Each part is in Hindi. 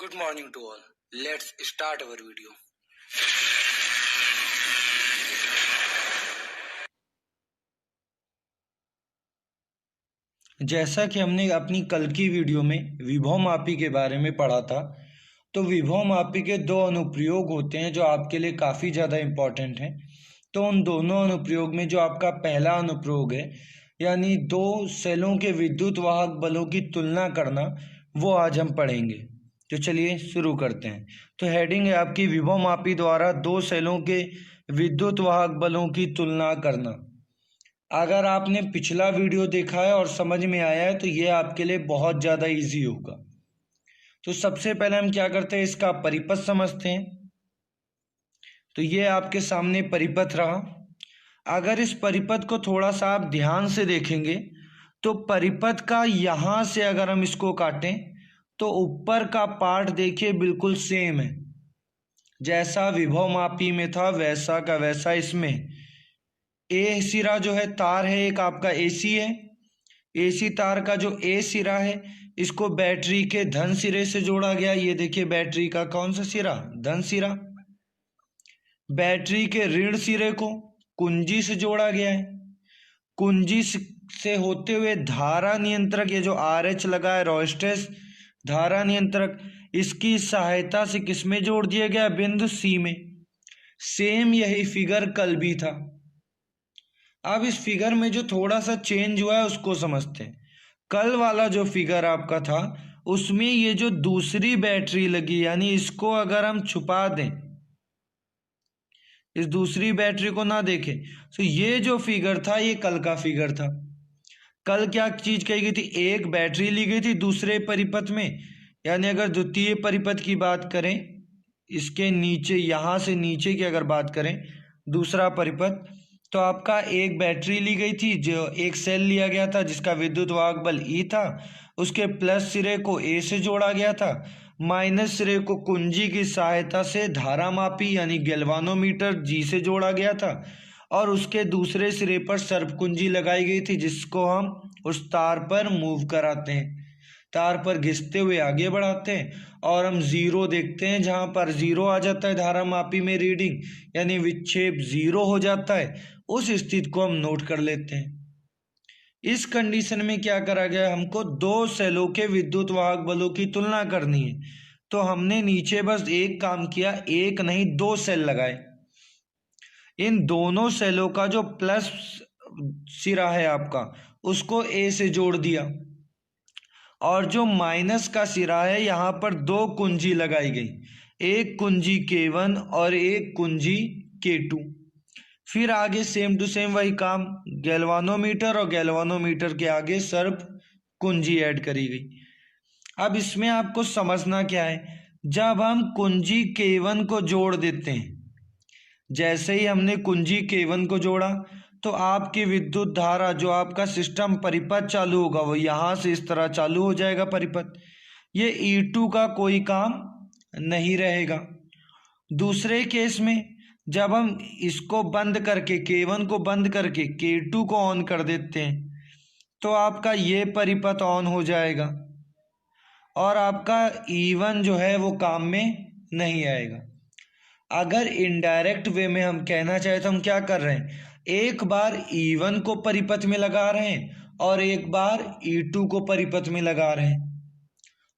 Good morning to all. Let's start our video. जैसा कि हमने अपनी कल की वीडियो में विभव मापी के बारे में पढ़ा था, तो विभव मापी के दो अनुप्रयोग होते हैं जो आपके लिए काफ़ी ज़्यादा इम्पोर्टेंट हैं। तो उन दोनों अनुप्रयोग में जो आपका पहला अनुप्रयोग है, यानी दो सेलों के विद्युत वाहक बलों की तुलना करना, वो आज हम पढ़ेंगे। तो चलिए शुरू करते हैं। तो हेडिंग है आपकी विभव मापी द्वारा दो सेलों के विद्युत वाहक बलों की तुलना करना। अगर आपने पिछला वीडियो देखा है और समझ में आया है तो ये आपके लिए बहुत ज़्यादा इजी होगा। तो सबसे पहले हम क्या करते हैं, इसका परिपथ समझते हैं। तो ये आपके सामने परिपथ रहा। अगर इस परिपथ को थोड़ा सा आप ध्यान से देखेंगे तो परिपथ का यहाँ से अगर हम इसको काटें तो ऊपर का पार्ट देखिए बिल्कुल सेम है, जैसा विभव मापी में था वैसा का वैसा इसमें। ए सिरा जो है तार है, एक आपका एसी है। एसी तार का जो ए सिरा है इसको बैटरी के धन सिरे से जोड़ा गया। ये देखिए बैटरी का कौन सा सिरा, धन सिरा। बैटरी के ऋण सिरे को कुंजी से जोड़ा गया है। कुंजी से होते हुए धारा नियंत्रक, ये जो RH लगा है रोस्टेस धारा नियंत्रक, इसकी सहायता से किसमें जोड़ दिया गया, बिंदु C में। सेम यही फिगर कल भी था। अब इस फिगर में जो थोड़ा सा चेंज हुआ है उसको समझते हैं। कल वाला जो फिगर आपका था उसमें ये जो दूसरी बैटरी लगी, यानी इसको अगर हम छुपा दें, इस दूसरी बैटरी को ना देखें, तो ये जो फिगर था ये कल का फिगर था। कल क्या चीज कही गई थी, एक बैटरी ली गई थी दूसरे परिपथ में, यानी अगर द्वितीय परिपथ की बात करें, इसके नीचे यहाँ से नीचे की अगर बात करें दूसरा परिपथ, तो आपका एक बैटरी ली गई थी, जो एक सेल लिया गया था जिसका विद्युत वाहक बल E था। उसके प्लस सिरे को A से जोड़ा गया था, माइनस सिरे को कुंजी की सहायता से धारा मापी यानी गैल्वानोमीटर G से जोड़ा गया था, और उसके दूसरे सिरे पर सर्प कुंजी लगाई गई थी जिसको हम उस तार पर मूव कराते हैं, तार पर घिसते हुए आगे बढ़ाते हैं, और हम जीरो देखते हैं। जहां पर जीरो आ जाता है धारा मापी में रीडिंग, यानी विक्षेप जीरो हो जाता है, उस स्थिति को हम नोट कर लेते हैं। इस कंडीशन में क्या करा गया, हमको दो सेलों के विद्युत वाहक बलों की तुलना करनी है। तो हमने नीचे बस एक काम किया, एक नहीं दो सेल लगाए। इन दोनों सेलों का जो प्लस सिरा है आपका उसको A से जोड़ दिया, और जो माइनस का सिरा है यहाँ पर दो कुंजी लगाई गई, एक कुंजी K1 और एक कुंजी K2। फिर आगे सेम टू सेम वही काम, गैल्वानोमीटर और गैल्वानोमीटर के आगे सर्प कुंजी ऐड करी गई। अब इसमें आपको समझना क्या है, जब हम कुंजी K1 को जोड़ देते हैं, जैसे ही हमने कुंजी K1 को जोड़ा तो आपकी विद्युत धारा, जो आपका सिस्टम परिपथ चालू होगा, वो यहाँ से इस तरह चालू हो जाएगा परिपथ। ये E2 का कोई काम नहीं रहेगा। दूसरे केस में जब हम इसको बंद करके K1 को बंद करके K2 को ऑन कर देते हैं तो आपका ये परिपथ ऑन हो जाएगा, और आपका E1 जो है वो काम में नहीं आएगा। अगर इनडायरेक्ट वे में हम कहना चाहे तो हम क्या कर रहे हैं, एक बार E1 को परिपथ में लगा रहे हैं और एक बार E2 को परिपथ में लगा रहे हैं,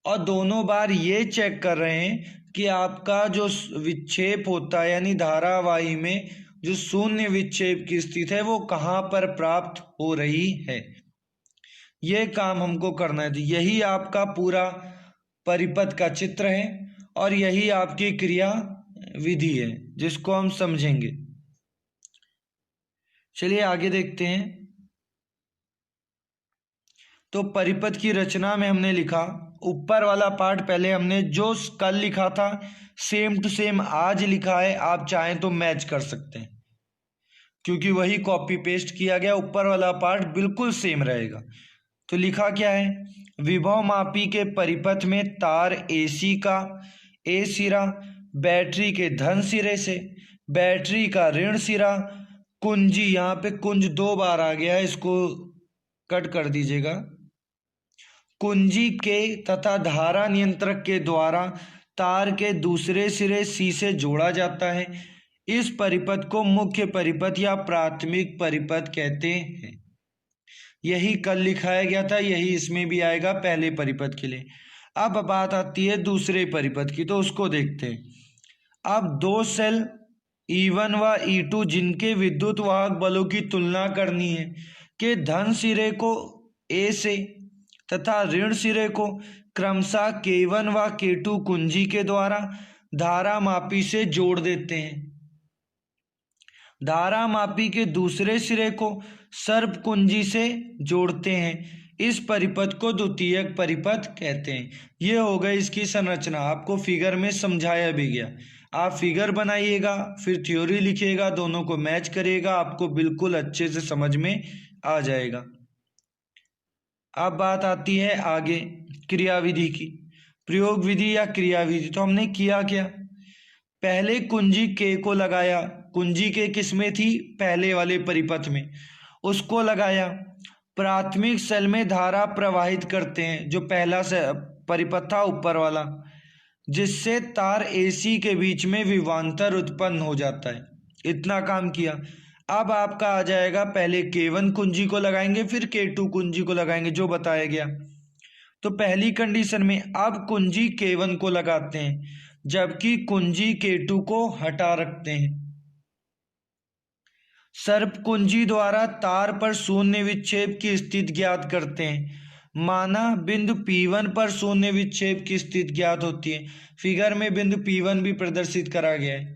और दोनों बार ये चेक कर रहे हैं कि आपका जो विक्षेप होता है, यानी धारावाही में जो शून्य विक्षेप की स्थिति है वो कहाँ पर प्राप्त हो रही है। ये काम हमको करना है। तो यही आपका पूरा परिपथ का चित्र है और यही आपकी क्रिया विधि है जिसको हम समझेंगे। चलिए आगे देखते हैं। तो परिपथ की रचना में हमने लिखा, ऊपर वाला पार्ट पहले हमने जो कल लिखा था सेम टू सेम आज लिखा है। आप चाहें तो मैच कर सकते हैं क्योंकि वही कॉपी पेस्ट किया गया, ऊपर वाला पार्ट बिल्कुल सेम रहेगा। तो लिखा क्या है, विभव मापी के परिपथ में तार AC का A सिरा बैटरी के धन सिरे से, बैटरी का ऋण सिरा, कुंजी, यहाँ पे कुंज दो बार आ गया है, इसको कट कर दीजिएगा, कुंजी के तथा धारा नियंत्रक के द्वारा तार के दूसरे सिरे C से जोड़ा जाता है। इस परिपथ को मुख्य परिपथ या प्राथमिक परिपथ कहते हैं। यही कल लिखाया गया था, यही इसमें भी आएगा पहले परिपथ के लिए। अब बात आती है दूसरे परिपथ की, तो उसको देखते हैं। अब दो सेल E1 व E2 जिनके विद्युत वाहक बलों की तुलना करनी है के धन सिरे को A से तथा ऋण सिरे को क्रमशः K1 व K2 कुंजी के द्वारा धारा मापी से जोड़ देते हैं। धारा मापी के दूसरे सिरे को सर्प कुंजी से जोड़ते हैं। इस परिपथ को द्वितीयक परिपथ कहते हैं। ये हो गई इसकी संरचना, आपको फिगर में समझाया भी गया। आप फिगर बनाइएगा, फिर थ्योरी लिखिएगा, दोनों को मैच करिएगा, आपको बिल्कुल अच्छे से समझ में आ जाएगा। अब बात आती है आगे क्रियाविधि की, प्रयोग विधि या क्रियाविधि। तो हमने किया क्या, पहले कुंजी K को लगाया, कुंजी K किस में थी, पहले वाले परिपथ में, उसको लगाया। प्राथमिक सेल में धारा प्रवाहित करते हैं, जो पहला से परिपथ था ऊपर वाला, जिससे तार AC के बीच में विभवांतर उत्पन्न हो जाता है। इतना काम किया। अब आपका आ जाएगा, पहले K1 कुंजी को लगाएंगे, फिर K2 कुंजी को लगाएंगे, जो बताया गया। तो पहली कंडीशन में अब कुंजी K1 को लगाते हैं, जबकि कुंजी K2 को हटा रखते हैं। सर्प कुंजी द्वारा तार पर शून्य विक्षेप की स्थिति ज्ञात करते हैं। माना बिंदु P1 पर शून्य विक्षेप की स्थिति ज्ञात होती है। फिगर में बिंदु P1 भी प्रदर्शित करा गया है।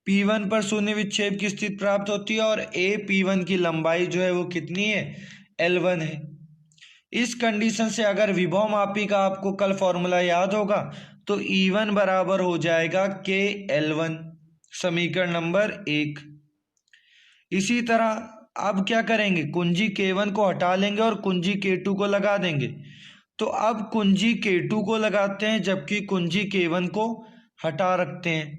P1 पर शून्य विक्षेप की स्थिति प्राप्त होती है और P1 की लंबाई जो है वो कितनी है, L1 है। इस कंडीशन से अगर विभव मापी का आपको कल फॉर्मूला याद होगा तो E1 बराबर हो जाएगा KL1, समीकरण नंबर 1। इसी तरह अब क्या करेंगे, कुंजी K1 को हटा लेंगे और कुंजी K2 को लगा देंगे। तो अब कुंजी K2 को लगाते हैं, जबकि कुंजी K1 को हटा रखते हैं।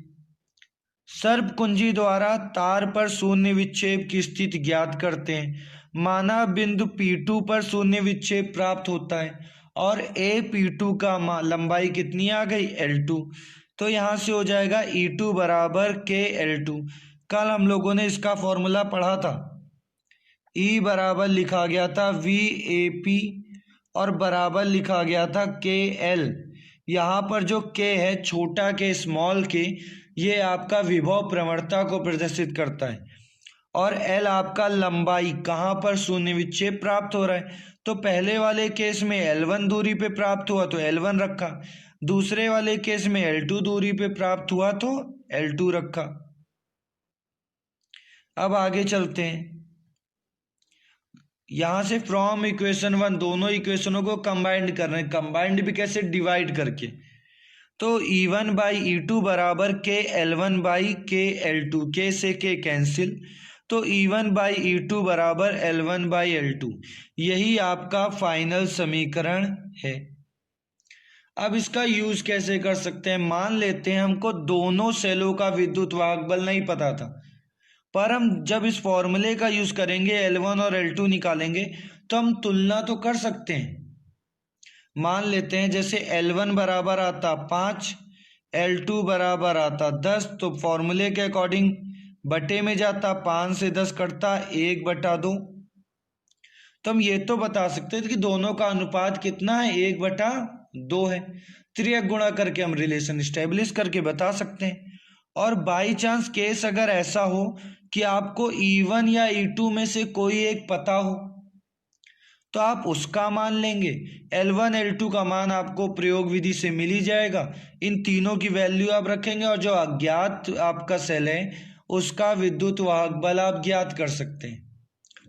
सर्प कुंजी द्वारा तार पर शून्य विक्षेप की स्थिति ज्ञात करते हैं। माना बिंदु P2 पर शून्य विक्षेप प्राप्त होता है और P2 का लंबाई कितनी आ गई, L2। तो यहाँ से हो जाएगा E2 बराबर KL2। कल हम लोगों ने इसका फॉर्मूला पढ़ा था। E बराबर लिखा गया था VAP और बराबर लिखा गया था KL। यहाँ पर जो K है, छोटा K, स्मॉल K, ये आपका विभव प्रवणता को प्रदर्शित करता है और L आपका लंबाई, कहाँ पर शून्य विक्षेप प्राप्त हो रहा है। तो पहले वाले केस में L1 दूरी पे प्राप्त हुआ तो L1 रखा, दूसरे वाले केस में L2 दूरी पे प्राप्त हुआ तो L2 रखा। अब आगे चलते हैं, यहां से फ्रॉम इक्वेशन 1 दोनों इक्वेशनों को कंबाइंड कर रहे हैं। कंबाइंड भी कैसे, डिवाइड करके। तो E1 बाई E2 बराबर KL1 बाई KL2, K से K कैंसिल, तो E1 बाई E2 बराबर L1 बाई L2। यही आपका फाइनल समीकरण है। अब इसका यूज कैसे कर सकते हैं, मान लेते हैं हमको दोनों सेलों का विद्युत वाहक बल नहीं पता था, पर हम जब इस फॉर्मूले का यूज करेंगे, L1 और L2 निकालेंगे, तो हम तुलना तो कर सकते हैं। मान लेते हैं जैसे L1 बराबर आता 5, L2 बराबर आता 10, तो फॉर्मूले के अकॉर्डिंग बटे में जाता, 5 से 10 कटता 1/2। तो हम ये तो बता सकते हैं कि दोनों का अनुपात कितना है, 1/2 है। त्रियक गुणा करके हम रिलेशन स्टेब्लिश करके बता सकते हैं। और बाई चांस केस अगर ऐसा हो कि आपको E1 या E2 में से कोई एक पता हो, तो आप उसका मान लेंगे। L1 L2 का मान आपको प्रयोग विधि से मिल ही जाएगा। इन तीनों की वैल्यू आप रखेंगे और जो अज्ञात आपका सेल है उसका विद्युत वाहक बल आप ज्ञात कर सकते हैं।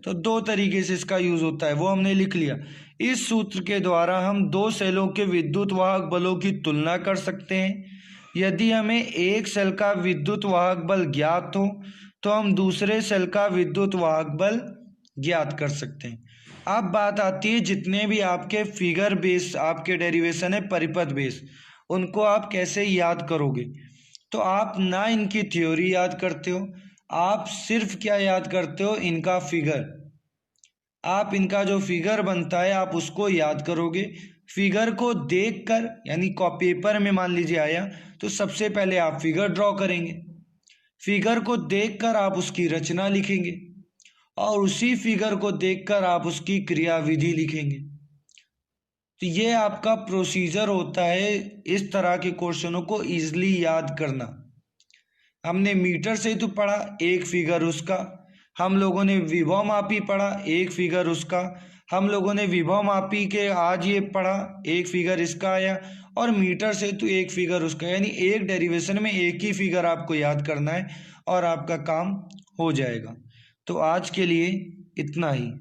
तो दो तरीके से इसका यूज होता है, वो हमने लिख लिया। इस सूत्र के द्वारा हम दो सेलों के विद्युत वाहक बलों की तुलना कर सकते हैं। यदि हमें एक सेल का विद्युत वाहक बल ज्ञात हो तो हम दूसरे सेल का विद्युत वाहक बल ज्ञात कर सकते हैं। अब बात आती है जितने भी आपके फिगर बेस आपके डेरिवेशन है परिपथ बेस, उनको आप कैसे याद करोगे। तो आप ना इनकी थ्योरी याद करते हो, आप सिर्फ क्या याद करते हो, इनका फिगर। आप इनका जो फिगर बनता है आप उसको याद करोगे। फिगर को देखकर, यानी पेपर में मान लीजिए आया तो सबसे पहले आप फिगर ड्रॉ करेंगे, फिगर को देखकर आप उसकी रचना लिखेंगे और उसी फिगर को देखकर आप उसकी क्रियाविधि लिखेंगे। तो ये आपका प्रोसीजर होता है इस तरह के क्वेश्चनों को इजीली याद करना। हमने मीटर से तो पढ़ा, एक फिगर उसका। हम लोगों ने विभव मापी पढ़ा, एक फिगर उसका। हम लोगों ने विभव मापी के आज ये पढ़ा, एक फिगर इसका आया। और मीटर से तो एक फिगर उसका, यानी एक डेरिवेशन में एक ही फिगर आपको याद करना है और आपका काम हो जाएगा। तो आज के लिए इतना ही।